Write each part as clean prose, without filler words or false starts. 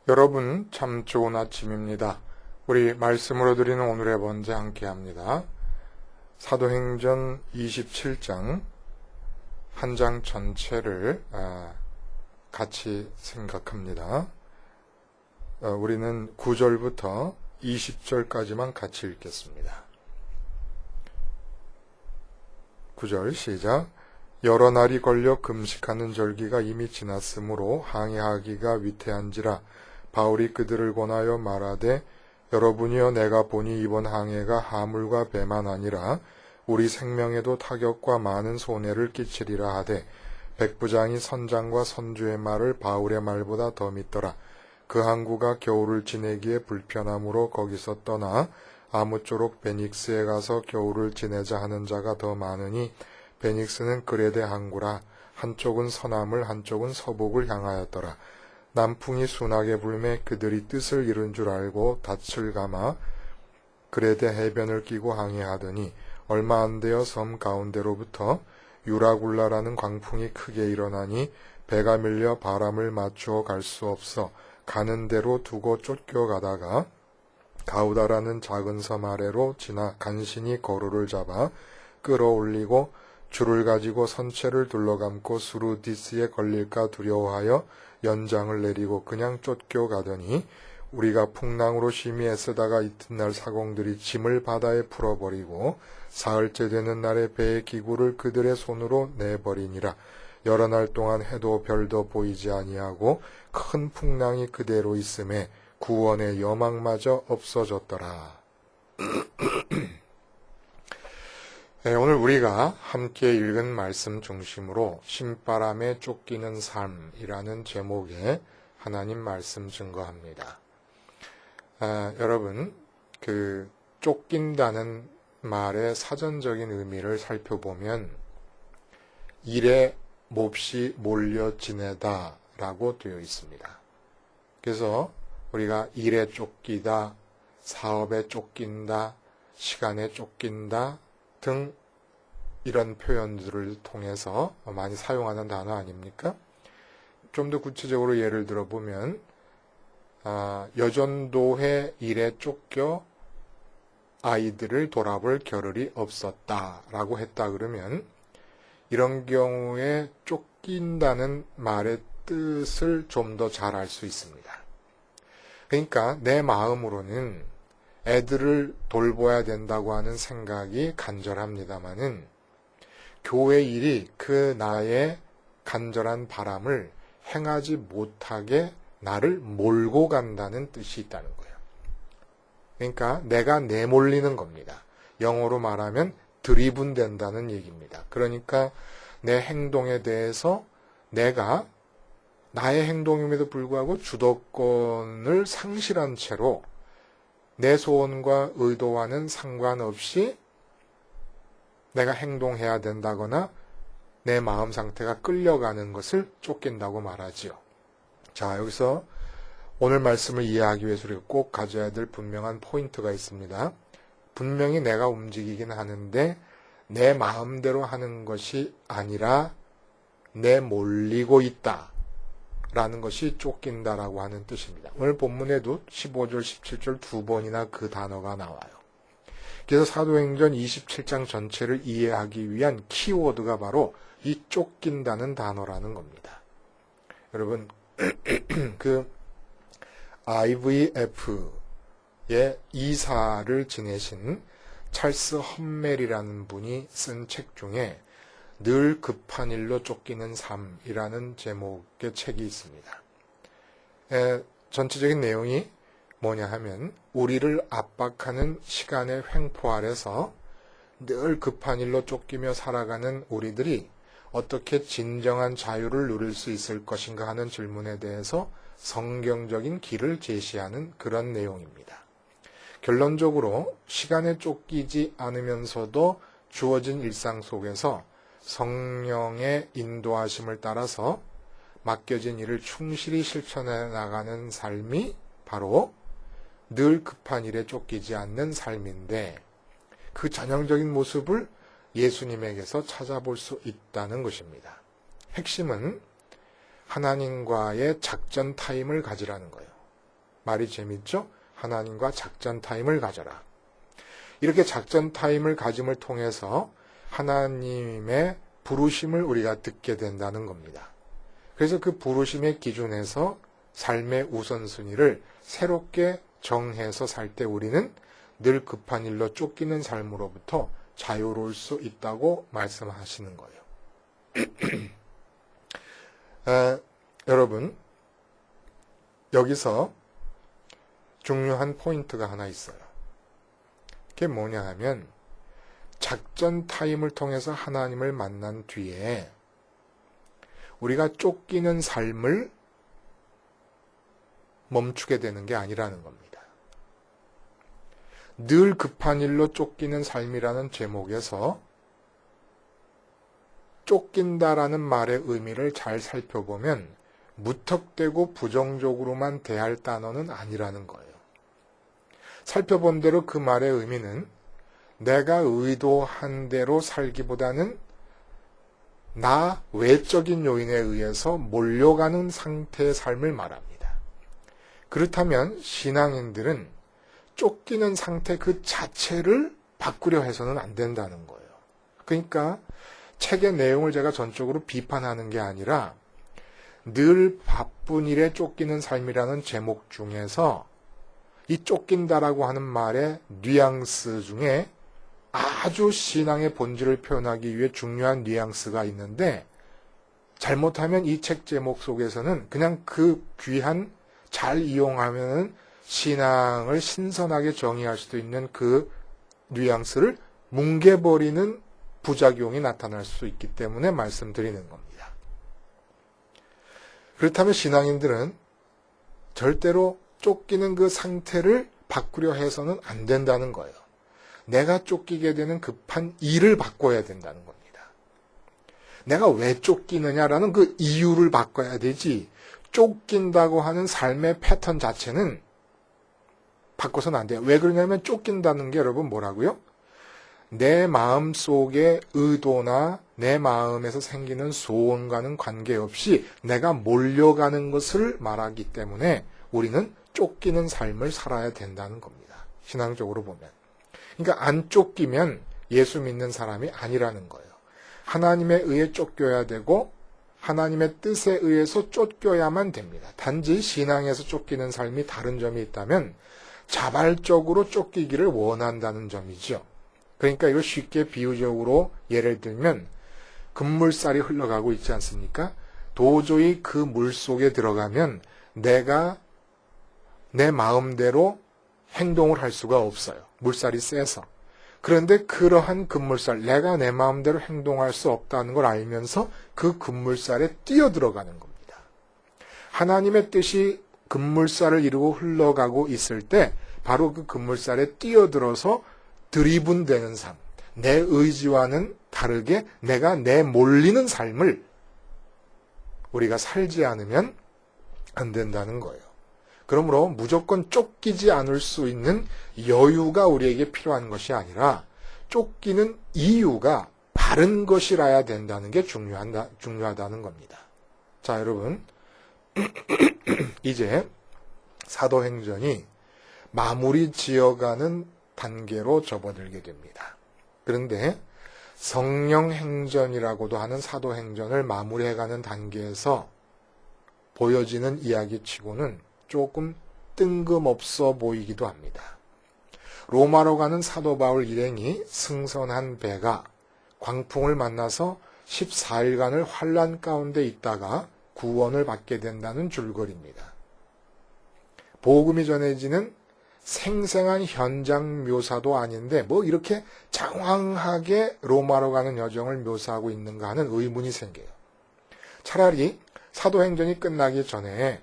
여러분 참 좋은 아침입니다. 우리 말씀으로 드리는 오늘의 번제 함께합니다. 사도행전 27장 한 장 전체를 같이 생각합니다. 우리는 9절부터 20절까지만 같이 읽겠습니다. 9절 시작. 여러 날이 걸려 금식하는 절기가 이미 지났으므로 항해하기가 위태한지라 바울이 그들을 권하여 말하되 여러분이여 내가 보니 이번 항해가 하물과 배만 아니라 우리 생명에도 타격과 많은 손해를 끼치리라 하되 백부장이 선장과 선주의 말을 바울의 말보다 더 믿더라. 그 항구가 겨울을 지내기에 불편함으로 거기서 떠나 아무쪼록 베닉스에 가서 겨울을 지내자 하는 자가 더 많으니 베닉스는 그레데 항구라. 한쪽은 서남을 한쪽은 서북을 향하였더라. 남풍이 순하게 불매 그들이 뜻을 이룬 줄 알고 닻을 감아 그레데 해변을 끼고 항해하더니 얼마 안 되어 섬 가운데로부터 유라굴라라는 광풍이 크게 일어나니 배가 밀려 바람을 맞추어 갈 수 없어 가는 대로 두고 쫓겨가다가 가우다라는 작은 섬 아래로 지나 간신히 거로를 잡아 끌어올리고 줄을 가지고 선체를 둘러감고 수루디스에 걸릴까 두려워하여 연장을 내리고 그냥 쫓겨가더니 우리가 풍랑으로 심히 애쓰다가 이튿날 사공들이 짐을 바다에 풀어버리고 사흘째 되는 날에 배의 기구를 그들의 손으로 내버리니라. 여러 날 동안 해도 별도 보이지 아니하고 큰 풍랑이 그대로 있음에 구원의 여망마저 없어졌더라. 네, 오늘 우리가 함께 읽은 말씀 중심으로 신바람에 쫓기는 삶이라는 제목의 하나님 말씀 증거합니다. 여러분, 쫓긴다는 말의 사전적인 의미를 살펴보면 일에 몹시 몰려 지내다 라고 되어 있습니다. 그래서 우리가 일에 쫓기다, 사업에 쫓긴다, 시간에 쫓긴다 등 이런 표현들을 통해서 많이 사용하는 단어 아닙니까? 좀 더 구체적으로 예를 들어보면 여전도회 일에 쫓겨 아이들을 돌아볼 겨를이 없었다라고 했다 그러면 이런 경우에 쫓긴다는 말의 뜻을 좀 더 잘 알 수 있습니다. 그러니까 내 마음으로는 애들을 돌봐야 된다고 하는 생각이 간절합니다마는 교회 일이 그 나의 간절한 바람을 행하지 못하게 나를 몰고 간다는 뜻이 있다는 거예요. 그러니까 내가 내몰리는 겁니다. 영어로 말하면 드리븐된다는 얘기입니다. 그러니까 내 행동에 대해서 내가 나의 행동임에도 불구하고 주도권을 상실한 채로 내 소원과 의도와는 상관없이 내가 행동해야 된다거나 내 마음 상태가 끌려가는 것을 쫓긴다고 말하지요. 자, 여기서 오늘 말씀을 이해하기 위해서 우리가 꼭 가져야 될 분명한 포인트가 있습니다. 분명히 내가 움직이긴 하는데 내 마음대로 하는 것이 아니라 내 몰리고 있다 라는 것이 쫓긴다라고 하는 뜻입니다. 오늘 본문에도 15절, 17절 두 번이나 그 단어가 나와요. 그래서 사도행전 27장 전체를 이해하기 위한 키워드가 바로 이 쫓긴다는 단어라는 겁니다. 여러분, IVF의 이사를 지내신 찰스 험멜이라는 분이 쓴 책 중에 늘 급한 일로 쫓기는 삶이라는 제목의 책이 있습니다. 전체적인 내용이 뭐냐 하면 우리를 압박하는 시간의 횡포 아래서 늘 급한 일로 쫓기며 살아가는 우리들이 어떻게 진정한 자유를 누릴 수 있을 것인가 하는 질문에 대해서 성경적인 길을 제시하는 그런 내용입니다. 결론적으로 시간에 쫓기지 않으면서도 주어진 일상 속에서 성령의 인도하심을 따라서 맡겨진 일을 충실히 실천해 나가는 삶이 바로 늘 급한 일에 쫓기지 않는 삶인데 그 전형적인 모습을 예수님에게서 찾아볼 수 있다는 것입니다. 핵심은 하나님과의 작전 타임을 가지라는 거예요. 말이 재밌죠? 하나님과 작전 타임을 가져라. 이렇게 작전 타임을 가짐을 통해서 하나님의 부르심을 우리가 듣게 된다는 겁니다. 그래서 그 부르심의 기준에서 삶의 우선순위를 새롭게 정해서 살 때 우리는 늘 급한 일로 쫓기는 삶으로부터 자유로울 수 있다고 말씀하시는 거예요. 여러분, 여기서 중요한 포인트가 하나 있어요. 그게 뭐냐 하면 작전 타임을 통해서 하나님을 만난 뒤에 우리가 쫓기는 삶을 멈추게 되는 게 아니라는 겁니다. 늘 급한 일로 쫓기는 삶이라는 제목에서 쫓긴다라는 말의 의미를 잘 살펴보면 무턱대고 부정적으로만 대할 단어는 아니라는 거예요. 살펴본 대로 그 말의 의미는 내가 의도한 대로 살기보다는 나 외적인 요인에 의해서 몰려가는 상태의 삶을 말합니다. 그렇다면 신앙인들은 쫓기는 상태 그 자체를 바꾸려 해서는 안 된다는 거예요. 그러니까 책의 내용을 제가 전적으로 비판하는 게 아니라 늘 바쁜 일에 쫓기는 삶이라는 제목 중에서 이 쫓긴다라고 하는 말의 뉘앙스 중에 아주 신앙의 본질을 표현하기 위해 중요한 뉘앙스가 있는데 잘못하면 이 책 제목 속에서는 그냥 그 귀한 잘 이용하면 신앙을 신선하게 정의할 수도 있는 그 뉘앙스를 뭉개버리는 부작용이 나타날 수 있기 때문에 말씀드리는 겁니다. 그렇다면 신앙인들은 절대로 쫓기는 그 상태를 바꾸려 해서는 안 된다는 거예요. 내가 쫓기게 되는 급한 일을 바꿔야 된다는 겁니다. 내가 왜 쫓기느냐라는 그 이유를 바꿔야 되지 쫓긴다고 하는 삶의 패턴 자체는 바꿔서는 안 돼요. 왜 그러냐면 쫓긴다는 게 여러분 뭐라고요? 내 마음속의 의도나 내 마음에서 생기는 소원과는 관계없이 내가 몰려가는 것을 말하기 때문에 우리는 쫓기는 삶을 살아야 된다는 겁니다. 신앙적으로 보면. 그러니까 안 쫓기면 예수 믿는 사람이 아니라는 거예요. 하나님에 의해 쫓겨야 되고 하나님의 뜻에 의해서 쫓겨야만 됩니다. 단지 신앙에서 쫓기는 삶이 다른 점이 있다면 자발적으로 쫓기기를 원한다는 점이죠. 그러니까 이걸 쉽게 비유적으로 예를 들면 급물살이 흘러가고 있지 않습니까? 도저히 그 물 속에 들어가면 내가 내 마음대로 행동을 할 수가 없어요. 물살이 세서. 그런데 그러한 급물살, 내가 내 마음대로 행동할 수 없다는 걸 알면서 그 급물살에 뛰어들어가는 겁니다. 하나님의 뜻이 급물살을 이루고 흘러가고 있을 때 바로 그 급물살에 뛰어들어서 들이분되는 삶, 내 의지와는 다르게 내가 내 몰리는 삶을 우리가 살지 않으면 안 된다는 거예요. 그러므로 무조건 쫓기지 않을 수 있는 여유가 우리에게 필요한 것이 아니라 쫓기는 이유가 바른 것이라야 된다는 게 중요하다는 겁니다. 자, 여러분. 이제 사도행전이 마무리 지어가는 단계로 접어들게 됩니다. 그런데 성령행전이라고도 하는 사도행전을 마무리해가는 단계에서 보여지는 이야기치고는 조금 뜬금없어 보이기도 합니다. 로마로 가는 사도 바울 일행이 승선한 배가 광풍을 만나서 14일간을 환난 가운데 있다가 구원을 받게 된다는 줄거리입니다. 복음이 전해지는 생생한 현장 묘사도 아닌데 뭐 이렇게 장황하게 로마로 가는 여정을 묘사하고 있는가 하는 의문이 생겨요. 차라리 사도행전이 끝나기 전에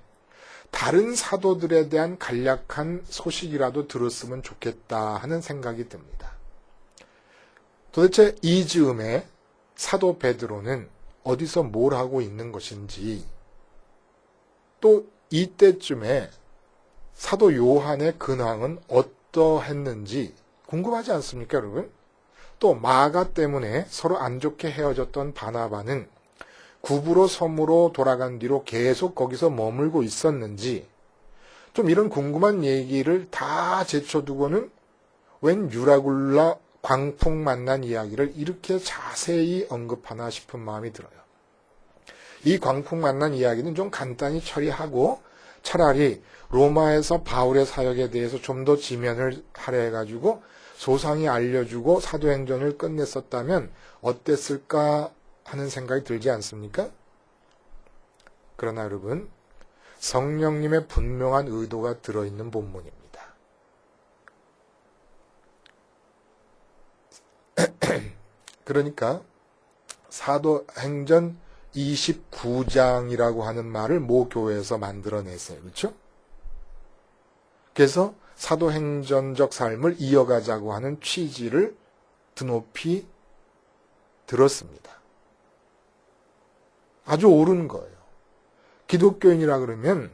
다른 사도들에 대한 간략한 소식이라도 들었으면 좋겠다 하는 생각이 듭니다. 도대체 이 즈음에 사도 베드로는 어디서 뭘 하고 있는 것인지, 또 이때쯤에 사도 요한의 근황은 어떠했는지 궁금하지 않습니까, 여러분? 또 마가 때문에 서로 안 좋게 헤어졌던 바나바는 구브로 섬으로 돌아간 뒤로 계속 거기서 머물고 있었는지, 좀 이런 궁금한 얘기를 다 제쳐두고는 웬 유라굴라 광풍 만난 이야기를 이렇게 자세히 언급하나 싶은 마음이 들어요. 이 광풍 만난 이야기는 좀 간단히 처리하고 차라리 로마에서 바울의 사역에 대해서 좀 더 지면을 할애해가지고 소상히 알려주고 사도행전을 끝냈었다면 어땠을까 하는 생각이 들지 않습니까? 그러나 여러분, 성령님의 분명한 의도가 들어있는 본문입니다. 그러니까 사도행전 29장이라고 하는 말을 모 교회에서 만들어냈어요. 그렇죠? 그래서 사도행전적 삶을 이어가자고 하는 취지를 드높이 들었습니다. 아주 옳은 거예요. 기독교인이라 그러면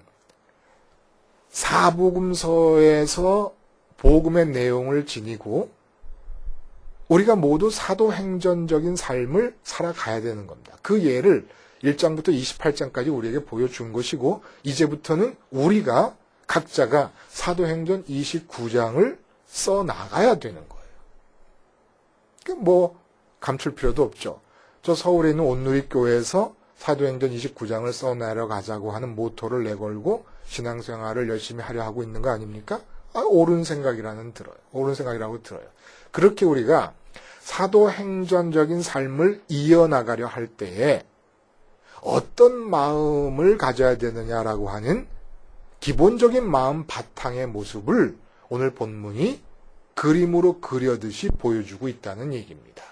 사복음서에서 복음의 내용을 지니고 우리가 모두 사도행전적인 삶을 살아가야 되는 겁니다. 그 예를 1장부터 28장까지 우리에게 보여준 것이고 이제부터는 우리가 각자가 사도행전 29장을 써나가야 되는 거예요. 뭐 감출 필요도 없죠. 저 서울에 있는 온누리교회에서 사도행전 29장을 써내려가자고 하는 모토를 내걸고 신앙생활을 열심히 하려 하고 있는 거 아닙니까? 옳은 생각이라고 들어요. 그렇게 우리가 사도행전적인 삶을 이어나가려 할 때에 어떤 마음을 가져야 되느냐라고 하는 기본적인 마음 바탕의 모습을 오늘 본문이 그림으로 그려듯이 보여주고 있다는 얘기입니다.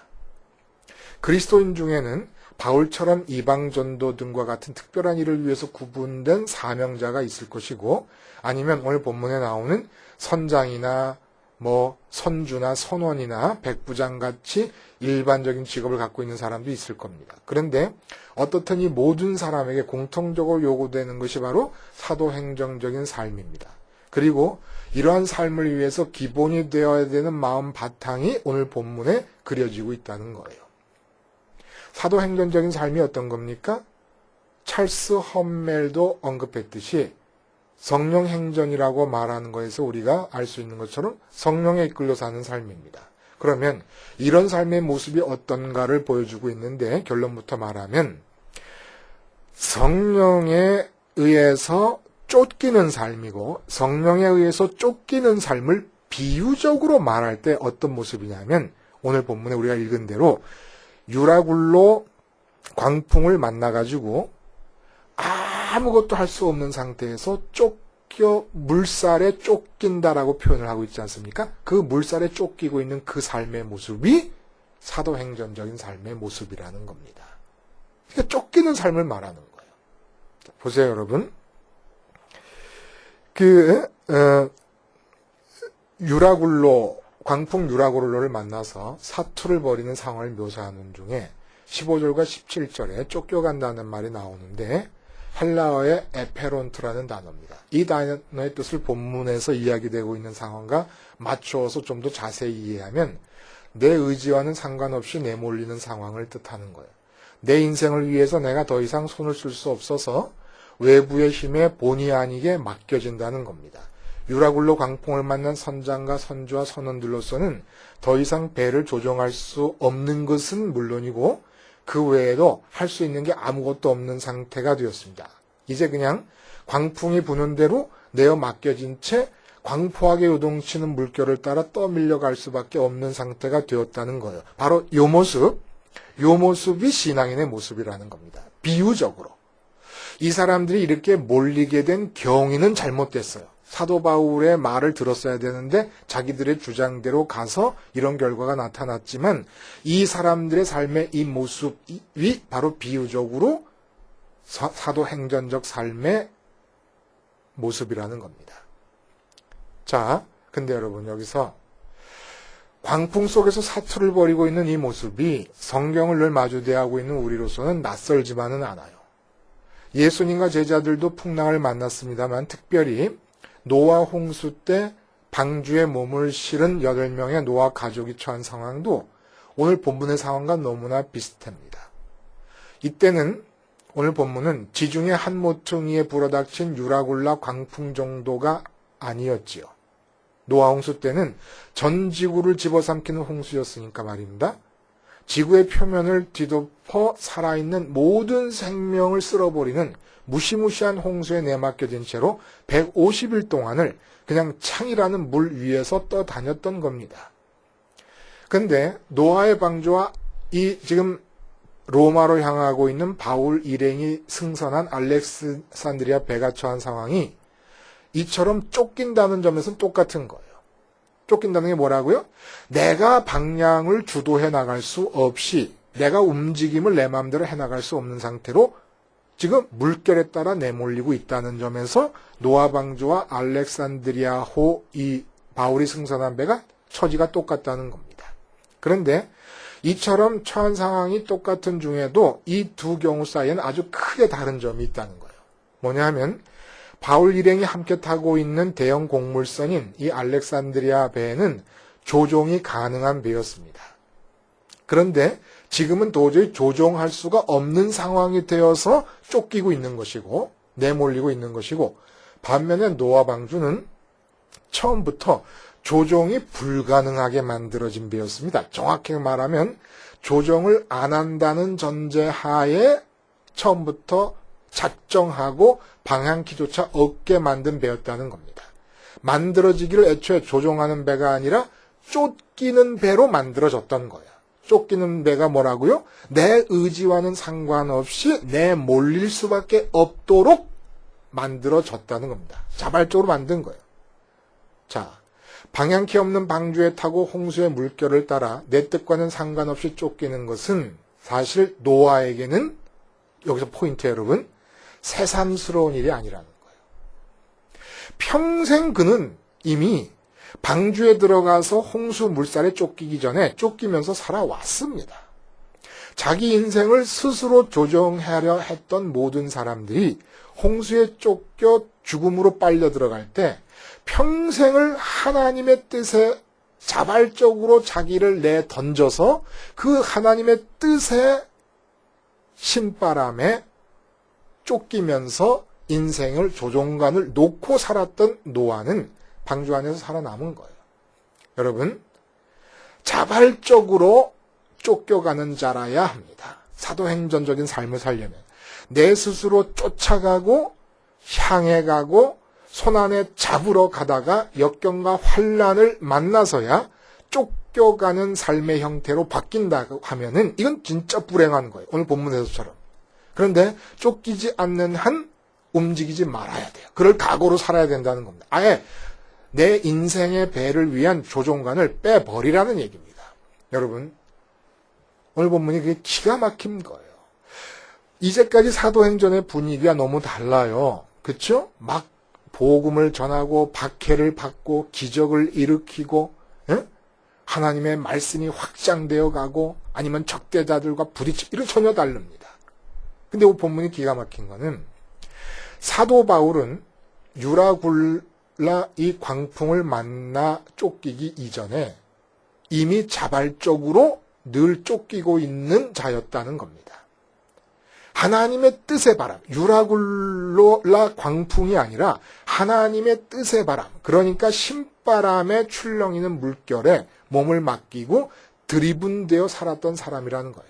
그리스도인 중에는 바울처럼 이방전도 등과 같은 특별한 일을 위해서 구분된 사명자가 있을 것이고 아니면 오늘 본문에 나오는 선장이나 선주나 선원이나 백부장같이 일반적인 직업을 갖고 있는 사람도 있을 겁니다. 그런데 어떻든 이 모든 사람에게 공통적으로 요구되는 것이 바로 사도행정적인 삶입니다. 그리고 이러한 삶을 위해서 기본이 되어야 되는 마음 바탕이 오늘 본문에 그려지고 있다는 거예요. 사도행전적인 삶이 어떤 겁니까? 찰스 험멜도 언급했듯이 성령 행전이라고 말하는 것에서 우리가 알 수 있는 것처럼 성령에 이끌려 사는 삶입니다. 그러면 이런 삶의 모습이 어떤가를 보여주고 있는데 결론부터 말하면 성령에 의해서 쫓기는 삶이고 성령에 의해서 쫓기는 삶을 비유적으로 말할 때 어떤 모습이냐면 오늘 본문에 우리가 읽은 대로 유라굴로 광풍을 만나가지고 아무것도 할 수 없는 상태에서 물살에 쫓긴다라고 표현을 하고 있지 않습니까? 그 물살에 쫓기고 있는 그 삶의 모습이 사도행전적인 삶의 모습이라는 겁니다. 그러니까 쫓기는 삶을 말하는 거예요. 보세요, 여러분. 광풍 유라굴로를 만나서 사투를 벌이는 상황을 묘사하는 중에 15절과 17절에 쫓겨간다는 말이 나오는데 헬라어의 에페론트라는 단어입니다. 이 단어의 뜻을 본문에서 이야기되고 있는 상황과 맞추어서 좀 더 자세히 이해하면 내 의지와는 상관없이 내몰리는 상황을 뜻하는 거예요. 내 인생을 위해서 내가 더 이상 손을 쓸 수 없어서 외부의 힘에 본의 아니게 맡겨진다는 겁니다. 유라굴로 광풍을 만난 선장과 선주와 선원들로서는 더 이상 배를 조종할 수 없는 것은 물론이고 그 외에도 할 수 있는 게 아무것도 없는 상태가 되었습니다. 이제 그냥 광풍이 부는 대로 내어 맡겨진 채 광포하게 요동치는 물결을 따라 떠밀려 갈 수밖에 없는 상태가 되었다는 거예요. 바로 요 모습이 신앙인의 모습이라는 겁니다. 비유적으로. 이 사람들이 이렇게 몰리게 된 경위는 잘못됐어요. 사도 바울의 말을 들었어야 되는데 자기들의 주장대로 가서 이런 결과가 나타났지만 이 사람들의 삶의 이 모습이 바로 비유적으로 사도행전적 삶의 모습이라는 겁니다. 자, 근데 여러분 여기서 광풍 속에서 사투를 벌이고 있는 이 모습이 성경을 늘 마주대하고 있는 우리로서는 낯설지만은 않아요. 예수님과 제자들도 풍랑을 만났습니다만 특별히 노아 홍수 때 방주에 몸을 실은 8명의 노아 가족이 처한 상황도 오늘 본문의 상황과 너무나 비슷합니다. 이때는 오늘 본문은 지중해 한 모퉁이에 불어닥친 유라굴라 광풍 정도가 아니었지요. 노아 홍수 때는 전 지구를 집어삼키는 홍수였으니까 말입니다. 지구의 표면을 뒤덮어 살아있는 모든 생명을 쓸어버리는 무시무시한 홍수에 내맡겨진 채로 150일 동안을 그냥 창이라는 물 위에서 떠다녔던 겁니다. 그런데 노아의 방주와 이 지금 로마로 향하고 있는 바울 일행이 승선한 알렉산드리아 배가 처한 상황이 이처럼 쫓긴다는 점에서는 똑같은 거예요. 쫓긴다는 게 뭐라고요? 내가 방향을 주도해 나갈 수 없이 내가 움직임을 내 마음대로 해 나갈 수 없는 상태로 지금 물결에 따라 내몰리고 있다는 점에서 노아 방주와 알렉산드리아호 이 바울이 승선한 배가 처지가 똑같다는 겁니다. 그런데 이처럼 처한 상황이 똑같은 중에도 이 두 경우 사이에는 아주 크게 다른 점이 있다는 거예요. 뭐냐 하면 바울 일행이 함께 타고 있는 대형 곡물선인 이 알렉산드리아 배는 조종이 가능한 배였습니다. 그런데 지금은 도저히 조종할 수가 없는 상황이 되어서 쫓기고 있는 것이고 내몰리고 있는 것이고 반면에 노아 방주는 처음부터 조종이 불가능하게 만들어진 배였습니다. 정확히 말하면 조종을 안 한다는 전제하에 처음부터 작정하고 방향키조차 없게 만든 배였다는 겁니다. 만들어지기를 애초에 조종하는 배가 아니라 쫓기는 배로 만들어졌던 거야. 쫓기는 배가 뭐라고요? 내 의지와는 상관없이 내몰릴 수밖에 없도록 만들어졌다는 겁니다. 자발적으로 만든 거예요. 자, 방향키 없는 방주에 타고 홍수의 물결을 따라 내 뜻과는 상관없이 쫓기는 것은 사실 노아에게는 여기서 포인트 여러분 새삼스러운 일이 아니라는 거예요. 평생 그는 이미 방주에 들어가서 홍수 물살에 쫓기기 전에 쫓기면서 살아왔습니다. 자기 인생을 스스로 조정하려 했던 모든 사람들이 홍수에 쫓겨 죽음으로 빨려 들어갈 때 평생을 하나님의 뜻에 자발적으로 자기를 내던져서 그 하나님의 뜻의 신바람에 쫓기면서 인생을 조종관을 놓고 살았던 노아는 방주 안에서 살아남은 거예요. 여러분, 자발적으로 쫓겨가는 자라야 합니다. 사도행전적인 삶을 살려면 내 스스로 쫓아가고 향해 가고 손안에 잡으러 가다가 역경과 환난을 만나서야 쫓겨가는 삶의 형태로 바뀐다고 하면은 이건 진짜 불행한 거예요. 오늘 본문에서처럼. 그런데 쫓기지 않는 한 움직이지 말아야 돼요. 그럴 각오로 살아야 된다는 겁니다. 아예 내 인생의 배를 위한 조종관을 빼버리라는 얘기입니다. 여러분, 오늘 본문이 그게 기가 막힌 거예요. 이제까지 사도행전의 분위기가 너무 달라요. 그렇죠? 막 복음을 전하고 박해를 받고 기적을 일으키고 하나님의 말씀이 확장되어 가고 아니면 적대자들과 부딪히고 이런 전혀 다릅니다. 근데 이 본문이 기가 막힌 거는 사도 바울은 유라굴라 이 광풍을 만나 쫓기기 이전에 이미 자발적으로 늘 쫓기고 있는 자였다는 겁니다. 하나님의 뜻의 바람, 유라굴라 광풍이 아니라 하나님의 뜻의 바람, 그러니까 신바람에 출렁이는 물결에 몸을 맡기고 들이분되어 살았던 사람이라는 거예요.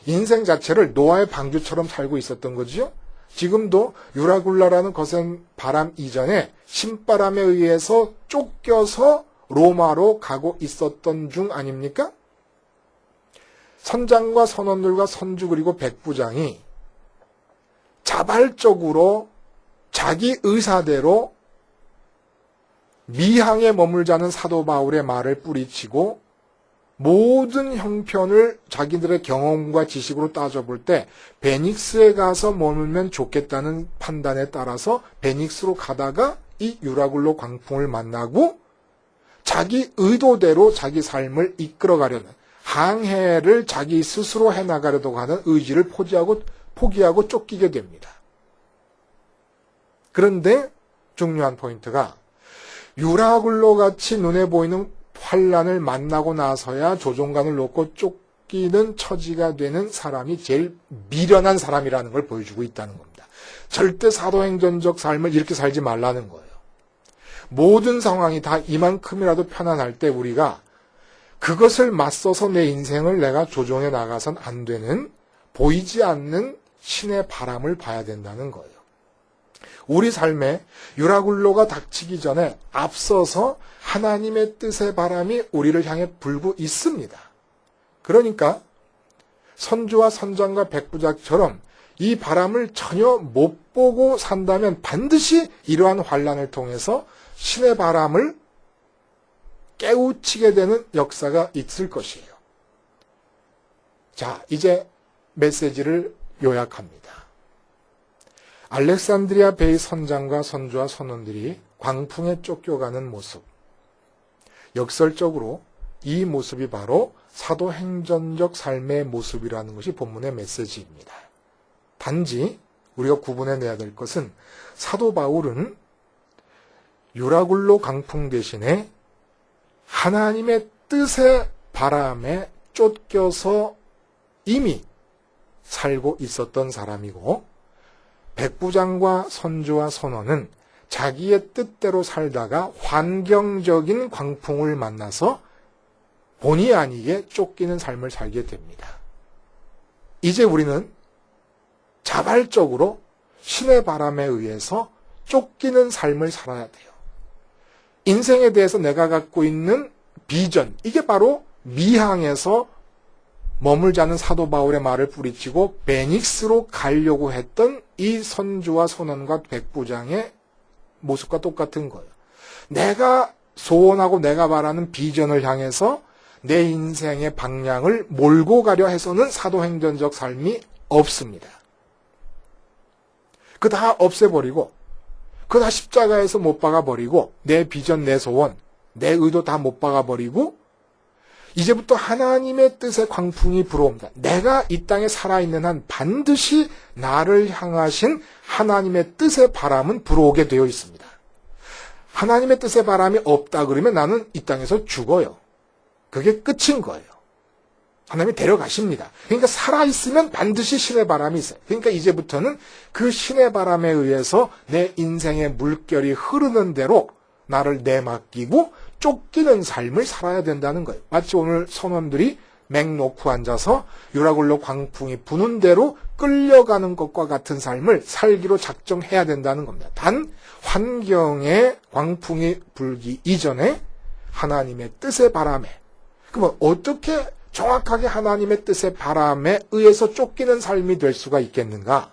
인생 자체를 노아의 방주처럼 살고 있었던 거죠. 지금도 유라굴라라는 거센 바람 이전에 신바람에 의해서 쫓겨서 로마로 가고 있었던 중 아닙니까? 선장과 선원들과 선주 그리고 백부장이 자발적으로 자기 의사대로 미항에 머물자는 사도 바울의 말을 뿌리치고 모든 형편을 자기들의 경험과 지식으로 따져볼 때 베닉스에 가서 머물면 좋겠다는 판단에 따라서 베닉스로 가다가 이 유라굴로 광풍을 만나고 자기 의도대로 자기 삶을 이끌어가려는 항해를 자기 스스로 해나가려고 하는 의지를 포기하고 쫓기게 됩니다. 그런데 중요한 포인트가 유라굴로 같이 눈에 보이는 환란을 만나고 나서야 조종관을 놓고 쫓기는 처지가 되는 사람이 제일 미련한 사람이라는 걸 보여주고 있다는 겁니다. 절대 사도행전적 삶을 이렇게 살지 말라는 거예요. 모든 상황이 다 이만큼이라도 편안할 때 우리가 그것을 맞서서 내 인생을 내가 조종해 나가선 안 되는, 보이지 않는 신의 바람을 봐야 된다는 거예요. 우리 삶에 유라굴로가 닥치기 전에 앞서서 하나님의 뜻의 바람이 우리를 향해 불고 있습니다. 그러니까 선주와 선장과 백부장처럼 이 바람을 전혀 못 보고 산다면 반드시 이러한 환난을 통해서 신의 바람을 깨우치게 되는 역사가 있을 것이에요. 자, 이제 메시지를 요약합니다. 알렉산드리아 베이 선장과 선주와 선원들이 광풍에 쫓겨가는 모습. 역설적으로 이 모습이 바로 사도행전적 삶의 모습이라는 것이 본문의 메시지입니다. 단지 우리가 구분해내야 될 것은 사도 바울은 유라굴로 강풍 대신에 하나님의 뜻의 바람에 쫓겨서 이미 살고 있었던 사람이고, 백부장과 선주와 선원은 자기의 뜻대로 살다가 환경적인 광풍을 만나서 본의 아니게 쫓기는 삶을 살게 됩니다. 이제 우리는 자발적으로 신의 바람에 의해서 쫓기는 삶을 살아야 돼요. 인생에 대해서 내가 갖고 있는 비전, 이게 바로 미항에서 머물자는 사도 바울의 말을 뿌리치고 베닉스로 가려고 했던 이 선주와 선원과 백부장의 모습과 똑같은 거예요. 내가 소원하고 내가 바라는 비전을 향해서 내 인생의 방향을 몰고 가려 해서는 사도행전적 삶이 없습니다. 그거 다 없애버리고, 그거 다 십자가에서 못 박아버리고, 내 비전, 내 소원, 내 의도 다 못 박아버리고, 이제부터 하나님의 뜻의 광풍이 불어옵니다. 내가 이 땅에 살아있는 한 반드시 나를 향하신 하나님의 뜻의 바람은 불어오게 되어 있습니다. 하나님의 뜻의 바람이 없다 그러면 나는 이 땅에서 죽어요. 그게 끝인 거예요. 하나님이 데려가십니다. 그러니까 살아있으면 반드시 신의 바람이 있어요. 그러니까 이제부터는 그 신의 바람에 의해서 내 인생의 물결이 흐르는 대로 나를 내맡기고 쫓기는 삶을 살아야 된다는 거예요. 마치 오늘 선원들이 맥 놓고 앉아서 유라굴로 광풍이 부는 대로 끌려가는 것과 같은 삶을 살기로 작정해야 된다는 겁니다. 단 환경에 광풍이 불기 이전에 하나님의 뜻의 바람에, 그러면 어떻게 정확하게 하나님의 뜻의 바람에 의해서 쫓기는 삶이 될 수가 있겠는가?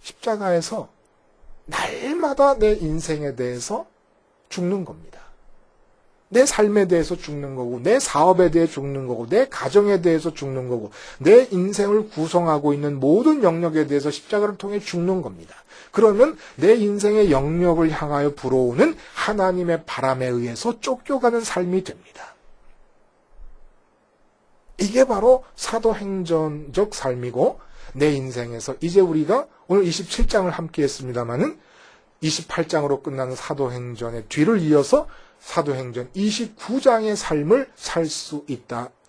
십자가에서 날마다 내 인생에 대해서 죽는 겁니다. 내 삶에 대해서 죽는 거고, 내 사업에 대해 죽는 거고, 내 가정에 대해서 죽는 거고, 내 인생을 구성하고 있는 모든 영역에 대해서 십자가를 통해 죽는 겁니다. 그러면 내 인생의 영역을 향하여 불어오는 하나님의 바람에 의해서 쫓겨가는 삶이 됩니다. 이게 바로 사도행전적 삶이고, 내 인생에서 이제 우리가 오늘 27장을 함께 했습니다마는 28장으로 끝나는 사도행전의 뒤를 이어서 사도행전 29장의 삶을 살 수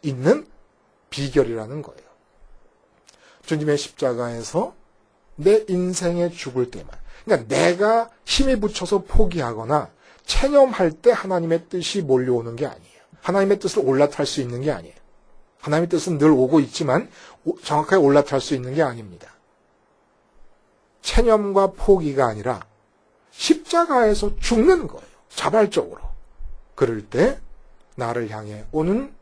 있는 비결이라는 거예요. 주님의 십자가에서 내 인생에 죽을 때만, 그러니까 내가 힘이 붙여서 포기하거나 체념할 때 하나님의 뜻이 몰려오는 게 아니에요. 하나님의 뜻을 올라탈 수 있는 게 아니에요. 하나님의 뜻은 늘 오고 있지만 정확하게 올라탈 수 있는 게 아닙니다. 체념과 포기가 아니라 십자가에서 죽는 거예요. 자발적으로. 그럴 때 나를 향해 오는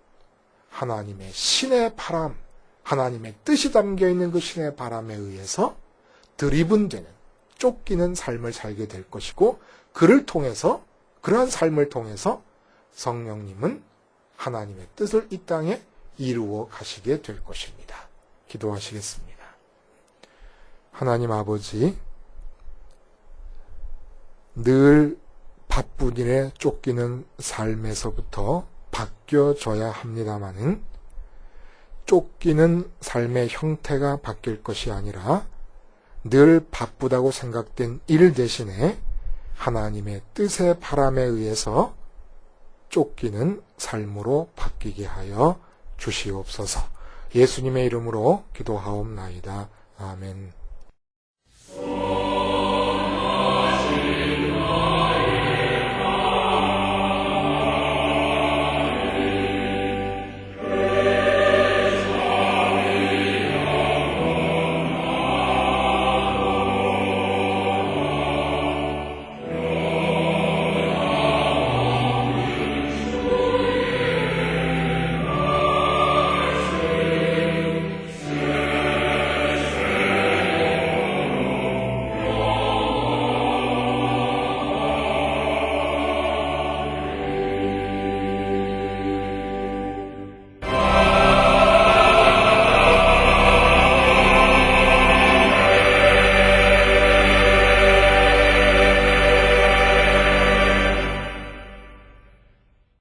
하나님의 신의 바람, 하나님의 뜻이 담겨있는 그 신의 바람에 의해서 드리븐되는, 쫓기는 삶을 살게 될 것이고, 그를 통해서, 그러한 삶을 통해서 성령님은 하나님의 뜻을 이 땅에 이루어 가시게 될 것입니다. 기도하시겠습니다. 하나님 아버지, 늘 바쁜 일에 쫓기는 삶에서부터 바뀌어져야 합니다마는 쫓기는 삶의 형태가 바뀔 것이 아니라 늘 바쁘다고 생각된 일 대신에 하나님의 뜻의 바람에 의해서 쫓기는 삶으로 바뀌게 하여 주시옵소서. 예수님의 이름으로 기도하옵나이다. 아멘.